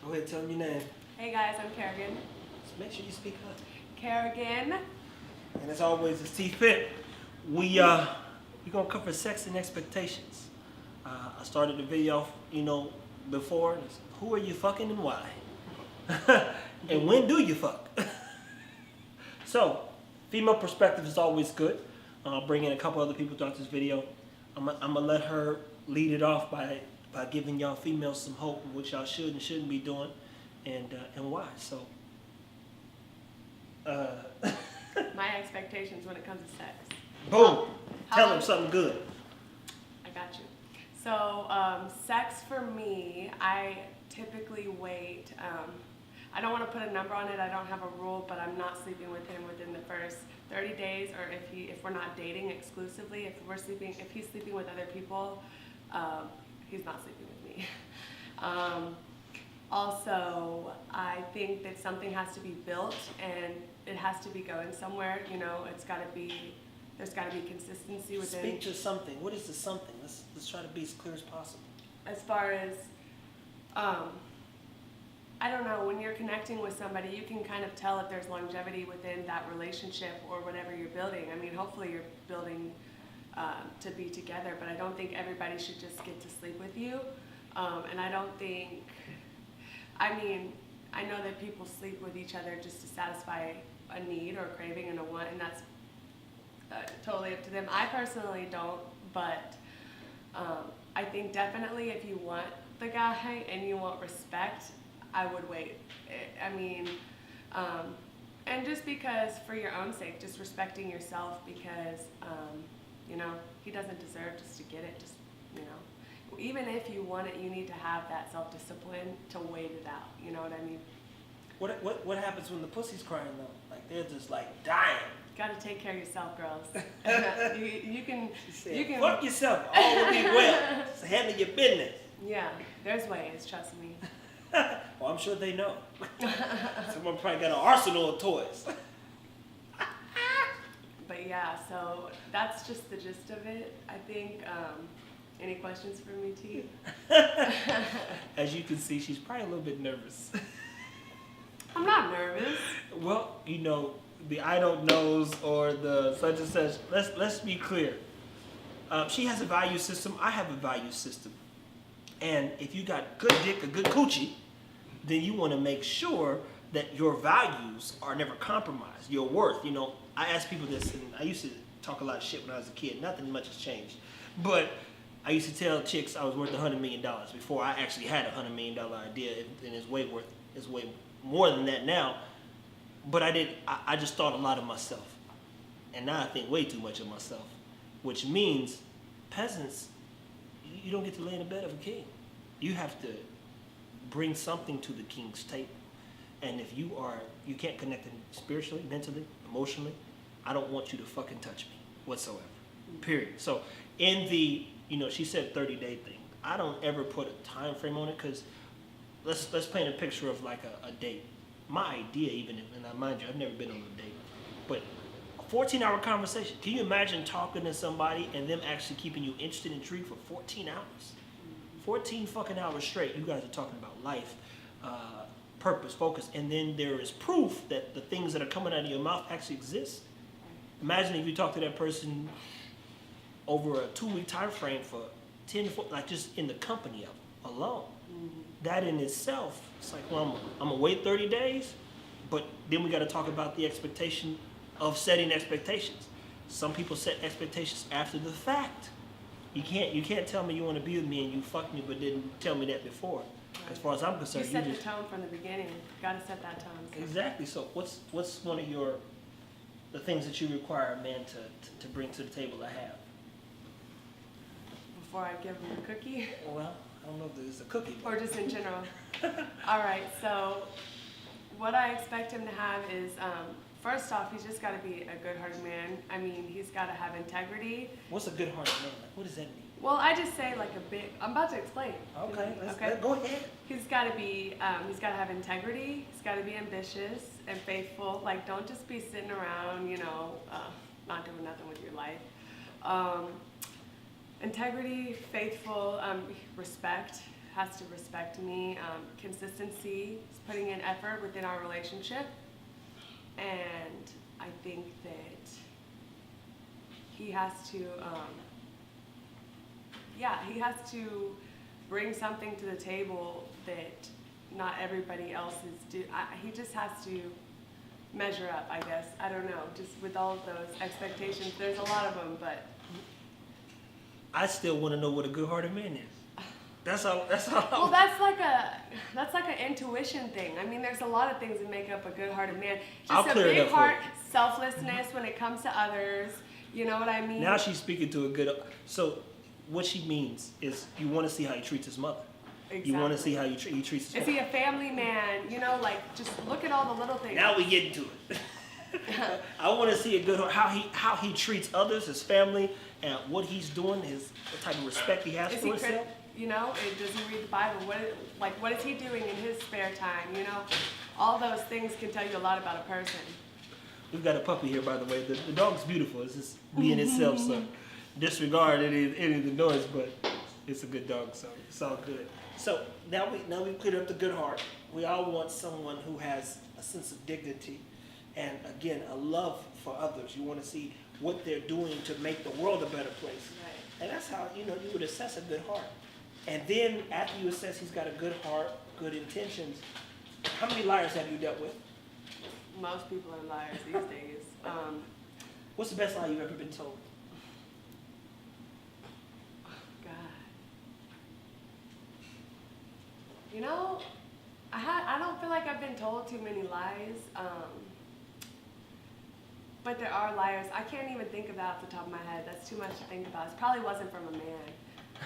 Go ahead, tell me your name. Hey guys, I'm Kerrigan. Just make sure you speak up. Kerrigan. And as always, it's T-Fit. We're gonna cover sex and expectations. I started the video off, before. Who are you fucking and why? And when do you fuck? So, female perspective is always good. I'll bring in a couple other people throughout this video. I'm gonna let her lead it off by giving y'all females some hope, which y'all should and shouldn't be doing, and why. So, My expectations when it comes to sex. boom. How Tell long- them something good. I got you. So, sex for me, I typically wait. I don't want to put a number on it. I don't have a rule, but I'm not sleeping with him within the first 30 days, or if we're not dating exclusively. If he's sleeping with other people, he's not sleeping with me. Also, I think that something has to be built and it has to be going somewhere. There's got to be consistency within. Speak to something. What is the something? Let's try to be as clear as possible. As far as, I don't know, when you're connecting with somebody, you can kind of tell if there's longevity within that relationship or whatever you're building. I mean, hopefully you're building to be together, but I don't think everybody should just get to sleep with you. And I don't think, I know that people sleep with each other just to satisfy a need or a craving and a want, and that's totally up to them. I personally don't, but I think definitely if you want the guy and you want respect, I would wait. And just because, for your own sake, just respecting yourself, because he doesn't deserve just to get it. Even if you want it, you need to have that self-discipline to wait it out. You know what I mean? What happens when the pussy's crying though? Like they're just like dying. Got to take care of yourself, girls. you can. Fuck yourself. All will be well. Just handle your business. Yeah, there's ways. Trust me. Well, I'm sure they know. Someone probably got an arsenal of toys. But yeah, so that's just the gist of it. I think. Any questions for me, T? As you can see, she's probably a little bit nervous. I'm not nervous. Well, the I don't knows or the such and such. Let's be clear. She has a value system. I have a value system. And if you got good dick, a good coochie, then you want to make sure that your values are never compromised. Your worth. I ask people this, and I used to talk a lot of shit when I was a kid. Nothing much has changed. But I used to tell chicks I was worth $100 million before I actually had a $100 million idea, and it's way more than that now. But I just thought a lot of myself. And now I think way too much of myself. Which means, peasants, you don't get to lay in the bed of a king. You have to bring something to the king's table. And if you can't connect spiritually, mentally, emotionally, I don't want you to fucking touch me whatsoever. Period. So in the, she said 30-day thing. I don't ever put a time frame on it, because let's paint a picture of like a date. My idea, and mind you, I've never been on a date, but a 14-hour conversation. Can you imagine talking to somebody and them actually keeping you interested and intrigued for 14 hours? 14 fucking hours straight. You guys are talking about life, purpose, focus, and then there is proof that the things that are coming out of your mouth actually exist. Imagine if you talk to that person over a 2-week time frame for 10 to like just in the company of them alone. Mm-hmm. That in itself, it's like, well, I'm gonna wait 30 days, but then we got to talk about the expectation of setting expectations. Some people set expectations after the fact. You can't tell me you want to be with me and you fuck me but didn't tell me that before. Right. As far as I'm concerned, you set the tone from the beginning. Got to set that tone. So. Exactly. So what's one of the things that you require a man to bring to the table to have? Before I give him a cookie? Well, I don't know if there's a cookie. Or just in general. All right, so what I expect him to have is, first off, he's just got to be a good-hearted man. He's got to have integrity. What's a good-hearted man? Like, what does that mean? Well, I just say I'm about to explain. Okay, go ahead. He's got to have integrity. He's got to be ambitious and faithful. Like, don't just be sitting around, not doing nothing with your life. Integrity, faithful, respect. has to respect me. Consistency is putting in effort within our relationship. And I think that he has to, he has to bring something to the table that not everybody else is he just has to measure up, I guess. I don't know, just with all of those expectations. There's a lot of them, but I still want to know what a good-hearted man is. That's all. well, that's like an intuition thing. I mean, there's a lot of things that make up a good-hearted man. I'll Just a clear it big up for heart, you. selflessness when it comes to others. You know what I mean? Now she's speaking to a good. So, what she means is you want to see how he treats his mother. Exactly. You want to see how he treats his. Is he a family man? You know, like just look at all the little things. Now we get into it. I want to see a good how he treats others, his family, and what he's doing, what type of respect he has Is for he himself. you know, does he read the Bible? What is he doing in his spare time? You know, all those things can tell you a lot about a person. We've got a puppy here, by the way. The dog's beautiful. It's just being itself, so disregard any of the noise, but it's a good dog, so it's all good. So now we've cleared up the good heart. We all want someone who has a sense of dignity and, again, a love for others. You want to see what they're doing to make the world a better place. Right. And that's how, you would assess a good heart. And then after you assess he's got a good heart, good intentions, how many liars have you dealt with? Most people are liars these days. What's the best lie you've ever been told? God. You know, I don't feel like I've been told too many lies. But there are liars. I can't even think of that off the top of my head. That's too much to think about. It probably wasn't from a man.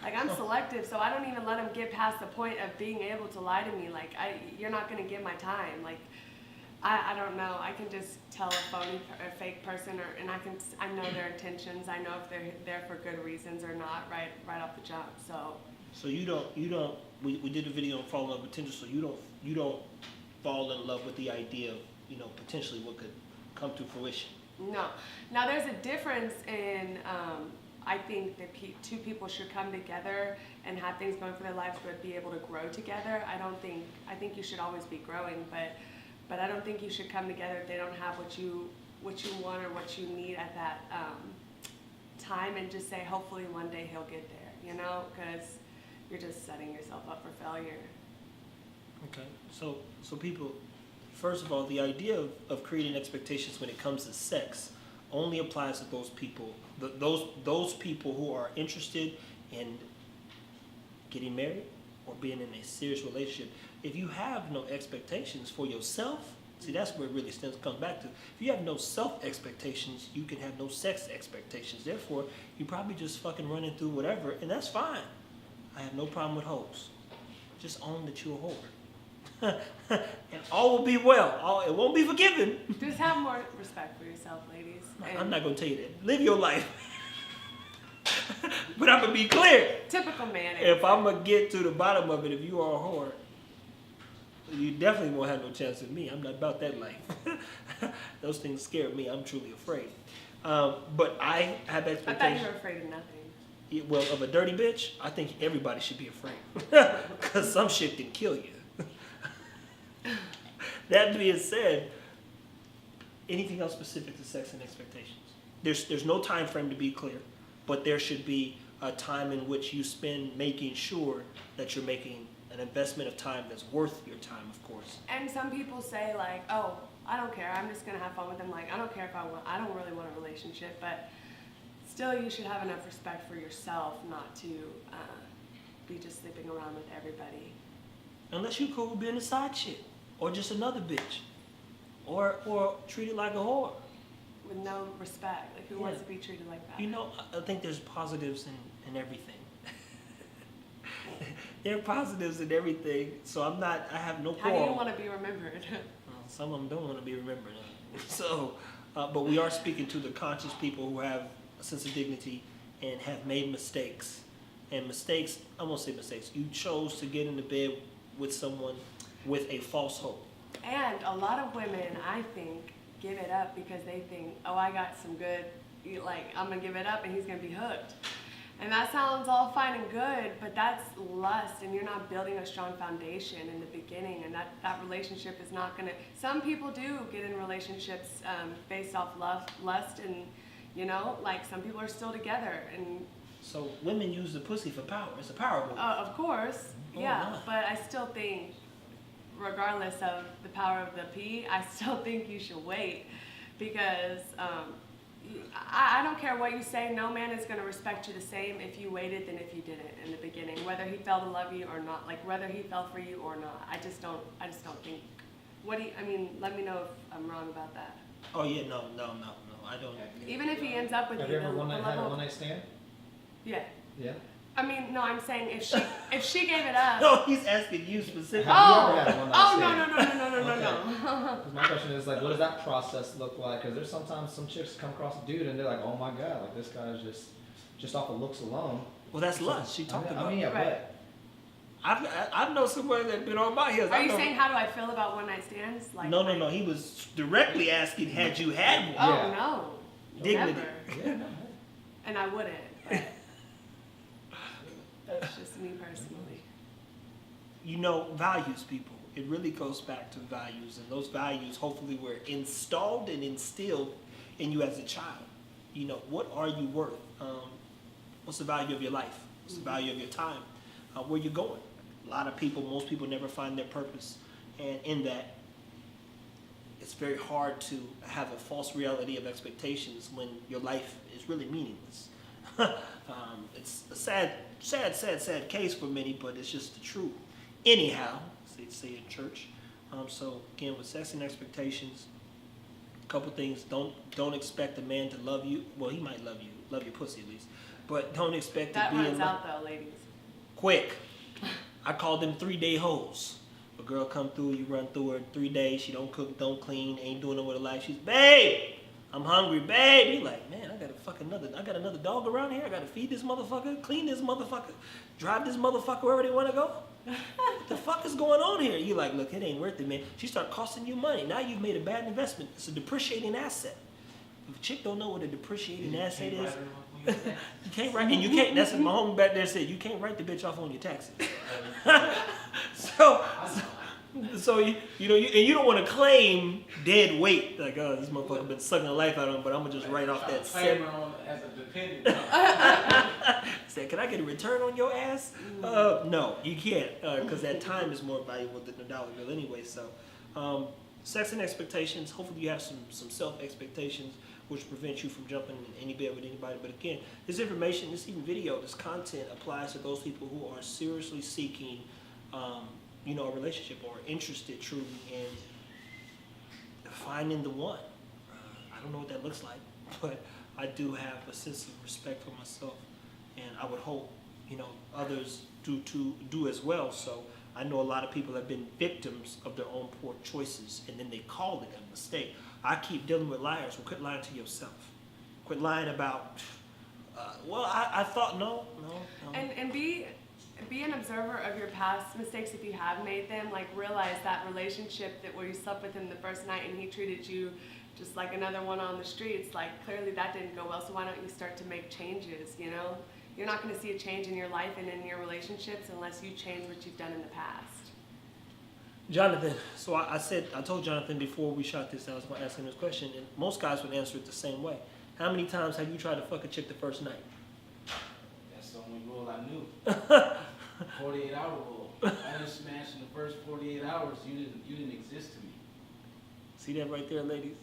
Like, I'm selective, so I don't even let him get past the point of being able to lie to me. Like, you're not going to get my time. Like, I don't know. I can just tell a fake person, and I know their intentions. I know if they're there for good reasons or not right off the jump. So you don't. We did a video on falling in love with potential. So you don't fall in love with the idea of potentially what could come to fruition. No. Now there's a difference in. I think that two people should come together and have things going for their lives, but be able to grow together. I think you should always be growing, but I don't think you should come together if they don't have what you want or what you need at that time, and just say hopefully one day he'll get there. Because you're just setting yourself up for failure. Okay. So people, first of all, the idea of creating expectations when it comes to sex only applies to those people. Those people who are interested in getting married or being in a serious relationship. If you have no expectations for yourself, see, that's where it really comes back to. If you have no self-expectations, you can have no sex expectations. Therefore, you probably just fucking running through whatever, and that's fine. I have no problem with hoes. Just own that you're a whore. And all will be well. It won't be forgiven. Just have more respect for yourself, ladies. I'm not going to tell you that. Live your life. But I'm going to be clear. Typical man. If I'm going to get to the bottom of it, if you are a whore, you definitely won't have no chance with me. I'm not about that life. Those things scare me. I'm truly afraid. But I have expectations. I thought you were afraid of nothing. Well, of a dirty bitch, I think everybody should be afraid. Because some shit can kill you. That being said, anything else specific to sex and expectations? There's no time frame to be clear, but there should be a time in which you spend making sure that you're making an investment of time that's worth your time, of course. And some people say like, oh, I don't care. I'm just gonna have fun with them. Like, I don't care if I don't really want a relationship, but still, you should have enough respect for yourself not to be just sleeping around with everybody. Unless you're cool with being a side chick, or just another bitch, or treated like a whore. With no respect. Like, who wants to be treated like that? I think there's positives in everything. There are positives in everything, so I have no quarrel. How do you want to be remembered? Some of them don't want to be remembered. So, but we are speaking to the conscious people who have a sense of dignity and have made mistakes. And mistakes, I won't say mistakes, you chose to get into bed with someone with a false hope. And a lot of women, I think, give it up because they think, oh, I got some good, like, I'm going to give it up and he's going to be hooked. And that sounds all fine and good, but that's lust, and you're not building a strong foundation in the beginning, and that relationship is not gonna. Some people do get in relationships based off lust, and like some people are still together, and So women use the pussy for power. It's a power move. of course, Oh, yeah. my. But I still think, regardless of the power of the pee, I still think you should wait, because I don't care what you say. No man is going to respect you the same if you waited than if you didn't in the beginning, whether he fell to love you or not, like whether he fell for you or not. I just don't think. Let me know if I'm wrong about that. Oh yeah, no. I don't. Even if he ends up with Have you, you ever the had a level. one night stand? Yeah. Yeah. I mean, no, I'm saying if she gave it up. No, he's asking you specifically. Have you ever had a one night Oh stand? no. Okay. 'Cause my question is like, what does that process look like? Because there's sometimes some chicks come across a dude and they're like, oh my god, like this guy's just off of looks alone. Well, that's lust. She talked about. yeah, Right. I know somebody that's been on my heels. Are I you know. saying how do I feel about one night stands? Like No. He was directly asking, had you had one? Oh Yeah. no. Dignity. Never. but yeah, no, And I wouldn't. But that's just me personally. Values, people. It really goes back to values, and those values hopefully were installed and instilled in you as a child. What are you worth? What's the value of your life? What's the value of your time? Where you going? Most people never find their purpose, and in that, it's very hard to have a false reality of expectations when your life is really meaningless. It's a sad case for many, but it's just the truth. Anyhow, say in church. So again, with sex and expectations, a couple things. Don't expect a man to love you. Well, he might love your pussy at least, but don't expect That to be runs in love. out though, ladies. Quick. I call them 3-day hoes. A girl come through, you run through her in 3 days, she don't cook, don't clean, ain't doing it with her life. She's, babe, I'm hungry, babe. You like, man, I got another dog around here. I gotta feed this motherfucker, clean this motherfucker, drive this motherfucker wherever they wanna go. What the fuck is going on here? You like, look, it ain't worth it, man. She start costing you money. Now you've made a bad investment. It's a depreciating asset. If a chick don't know what a depreciating asset is, you can't write, and you can't. That's what my homie back there said. You can't write the bitch off on your taxes. so you don't want to claim dead weight. Like, oh, this motherfucker been sucking the life out of him, but I'm gonna just write off that. Claim her on as a dependent. Say, can I get a return on your ass? No, you can't, because that time is more valuable than the dollar bill anyway. So, sex and expectations. Hopefully, you have some self expectations, which prevents you from jumping in any bed with anybody. But again, this information, this even video, this content applies to those people who are seriously seeking, a relationship or interested truly in finding the one. I don't know what that looks like, but I do have a sense of respect for myself, and I would hope, others do as well. So I know a lot of people have been victims of their own poor choices, and then they call it a mistake. I keep dealing with liars. Well, quit lying to yourself. Quit lying about, I thought, no. And be an observer of your past mistakes if you have made them. Like, realize that relationship where you slept with him the first night and he treated you just like another one on the streets, like clearly that didn't go well, so why don't you start to make changes, You're not going to see a change in your life and in your relationships unless you change what you've done in the past. Jonathan, so I told Jonathan before we shot this, I was going to ask him this question, and most guys would answer it the same way. How many times have you tried to fuck a chick the first night? That's the only rule I knew. 48-hour rule. I didn't smash in the first 48 hours. You didn't exist to me. See that right there, ladies?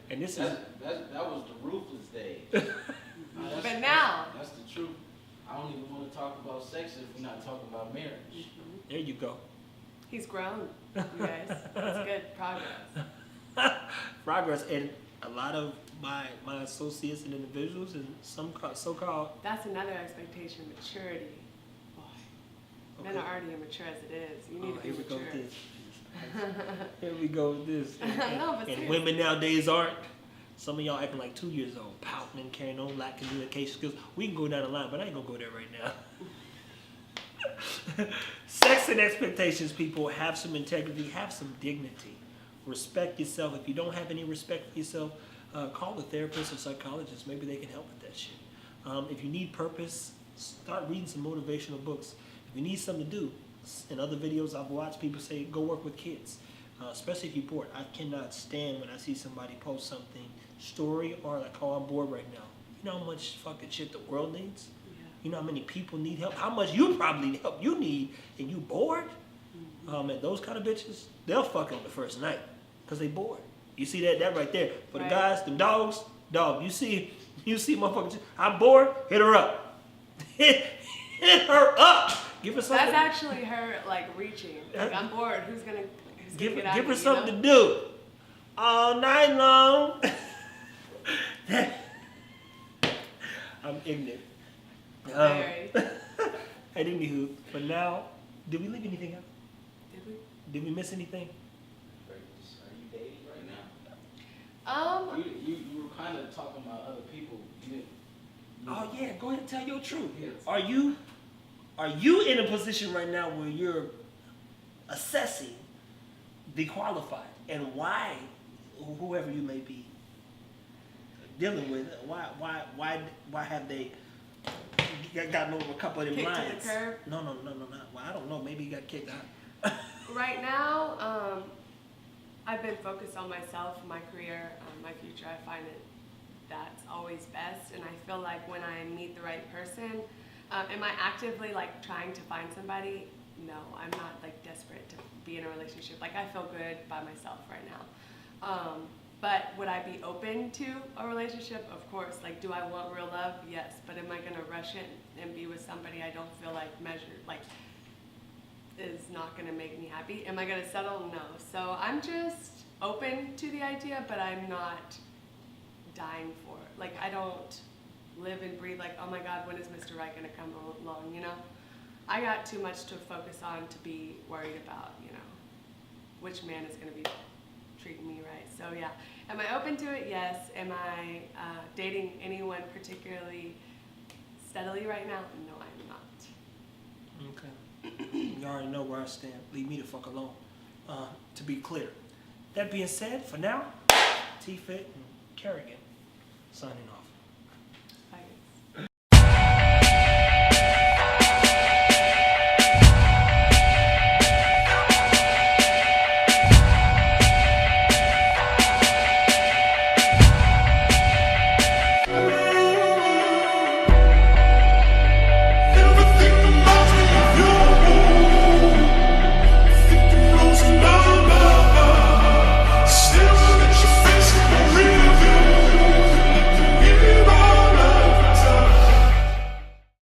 And this is... That was the ruthless days. But now... That's the truth. I don't even want to talk about sex if we're not talking about marriage. There you go. He's grown, you guys. That's good progress. Progress, and a lot of my associates and individuals and some so-called... That's another expectation, maturity. Boy, men are already immature as it is. You need to be here we go mature. with this. Here we go with this. And, No, but and seriously. women nowadays aren't. Some of y'all acting like 2 years old, pouting and carrying on, lack communication skills. We can go down the line, but I ain't gonna go there right now. Sex and expectations, people, have some integrity, have some dignity. Respect yourself. If you don't have any respect for yourself, call a therapist or psychologist. Maybe they can help with that shit. If you need purpose, Start reading some motivational books. If you need something to do, in other videos I've watched, people say go work with kids, especially if you're bored. I cannot stand when I see somebody post something, story, or like, oh, I'm bored right now. You know how much fucking shit the world needs? Yeah. You know how many people need help? How much you probably help you need, and you bored? And those kind of bitches, they'll fuck on the first night because they bored. You see that right there. For the Right. guys, them dogs, dog, you see motherfuckers, I'm bored, hit her up. Hit her up. Give her something. That's actually her like reaching. Like, I'm bored. Who's gonna Give get her, out give of her me, you something know? to do. All night long. I'm ignorant. Very. Hey, anywho, but now, did we leave anything out? Did we? Did we miss anything? Are you dating right now? You were kind of talking about other people. You didn't. Oh yeah, go ahead and tell your truth. Yes. Are you in a position right now where you're assessing the qualified and why whoever you may be dealing with, why have they gotten over a couple of them Kicked to the lines? curb? No, not. Well, I don't know. Maybe you got kicked out. Right now, I've been focused on myself, my career, my future. I find it that's always best, and I feel like when I meet the right person, am I actively like trying to find somebody? No, I'm not like desperate to be in a relationship. Like I feel good by myself right now. But would I be open to a relationship? Of course. Like, do I want real love? Yes. But am I gonna rush it and be with somebody I don't feel like is not gonna make me happy? Am I gonna settle? No. So I'm just open to the idea, but I'm not dying for it. Like I don't live and breathe like, oh my God, when is Mr. Right gonna come along? You know, I got too much to focus on to be worried about. You know, which man is gonna be treating me right? So yeah, am I open to it? Yes. Am I dating anyone particularly steadily right now? No, I'm not. Okay. You already know where I stand. Leave me the fuck alone. To be clear. That being said, for now, T-Fit and Kerrigan signing off.